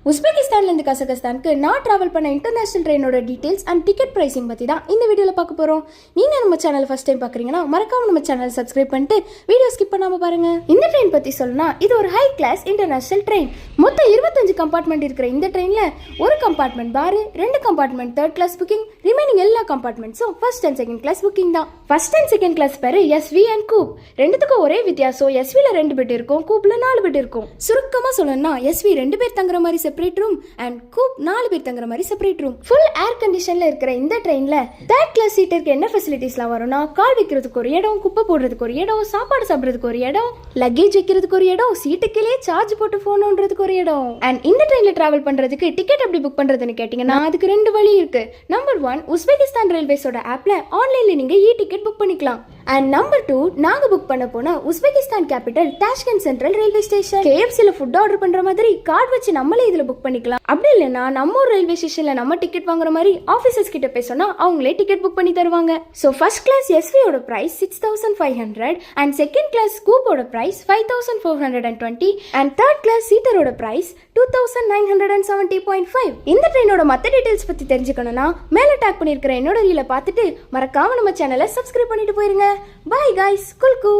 உஸ்பெகிஸ்தான்லேருந்து கசகஸ்தானுக்கு நான் ட்ராவல் பண்ண இன்டர்நேஷனல் ட்ரெயினோட டீடைல்ஸ் அண்ட் டிக்கெட் ப்ரைஸிங் பற்றி தான் இந்த வீடியோவில் பார்க்க போகிறோம். நீங்கள் நம்ம சேனல் ஃபஸ்ட் டைம் பார்க்குறீங்கன்னா மறக்காம நம்ம சேனல் சப்ஸ்கிரைப் பண்ணிட்டு வீடியோ ஸ்கிப் பண்ணாமல் பாருங்கள். இந்த ட்ரெயின் பற்றி சொல்லணும்னா இது ஒரு ஹை கிளாஸ் இன்டர்நேஷனல் ட்ரெயின். மொத்தம் 25 கம்பார்ட்மெண்ட் இருக்கிற இந்த ட்ரெயினில் ஒரு கம்பார்ட்மெண்ட் பாரு, 2 compartment third class booking, remaining எல்லா கம்பார்ட்மெண்ட்ஸும் first and second class booking தான். ஃபர்ஸ்ட் அண்ட் செகண்ட் கிளாஸ் பேர் எஸ்வி அண்ட் கூப். ரெண்டுத்துக்கும் ஒரே வித்தியாசம், எஸ்வியில் 2 பெட் இருக்கும், கூப்பில் 4 பெட் இருக்கும். சுருக்கமாக சொல்லணும்னா எஸ்வி 2 பேர் தங்குற மாதிரி செப்பரேட் ரூம் அண்ட் கூப் 4 பேர் தங்குற மாதிரி செப்பரேட் ரூம். ஃபுல் ஏர் கண்டிஷன்ல இருக்கிற இந்த ட்ரெயின்ல தேர்ட் கிளாஸ் சீட்டருக்கு என்ன ஃபெசிலிட்டிஸ்லாம் வரும்னா, கால் வைக்கிறதுக்கு ஒரு இடம், குப்பை போடுறதுக்கு ஒரு இடம், சாப்பாடு சாப்பிடுறதுக்கு ஒரு இடம், லக்கேஜ் வைக்கிறதுக்கு ஒரு இடம், சீட்டுக்கிலே சார்ஜ் போட்டு போன் பண்றதுக்கு ஒரு இடம். அண்ட் இந்த ட்ரெயின்ல டிராவல் பண்றதுக்கு டிக்கெட் எப்படி புக் பண்றதுன்னு கேட்டீங்கன்னா அதுக்கு 2 வழி இருக்கு. நம்பர் 1, உஸ்பெகிஸ்தான் ரயில்வேஸோட ஆப்ல ஆன்லைன்ல நீங்க டிக்கெட் புக் பண்ணிக்கலாம். அண்ட் நம்பர் 2, நாங்க புக் பண்ண போனா Uzbekistan capital Tashkent central railway station. KFCல ஃபுட் ஆர்டர் பண்ற மாதிரி கார்டு வச்சு நம்மளே இதுல புக் பண்ணிக்கலாம். அப்படி இல்லைன்னா நம்ம ஒரு ரயில்வே ஸ்டேஷன்ல நம்ம டிக்கெட் வாங்குற மாதிரி ஆபீசர்ஸ் கிட்ட பேசணும்னா அவங்களே டிக்கெட் புக் பண்ணி தருவாங்க. ஸோ ஃபர்ஸ்ட் கிளாஸ் எஸ்வியோட பிரைஸ் 6500 அண்ட் செகண்ட் கிளாஸ் ஸ்கூப்போட பிரைஸ் 5420 அண்ட் தேர்ட் கிளாஸ் சீட்டரோட பிரைஸ் 2970.5. இந்த ட்ரெயினோட மற்ற டீடைல்ஸ் பத்தி தெரிஞ்சுக்கணும்னா மேல டேக் பண்ணிருக்கிற என்னோட ரீலை பார்த்துட்டு மறக்காம நம்ம சேனலை சப்ஸ்கிரைப் பண்ணிட்டு போயிருங்க. Bye guys, cool.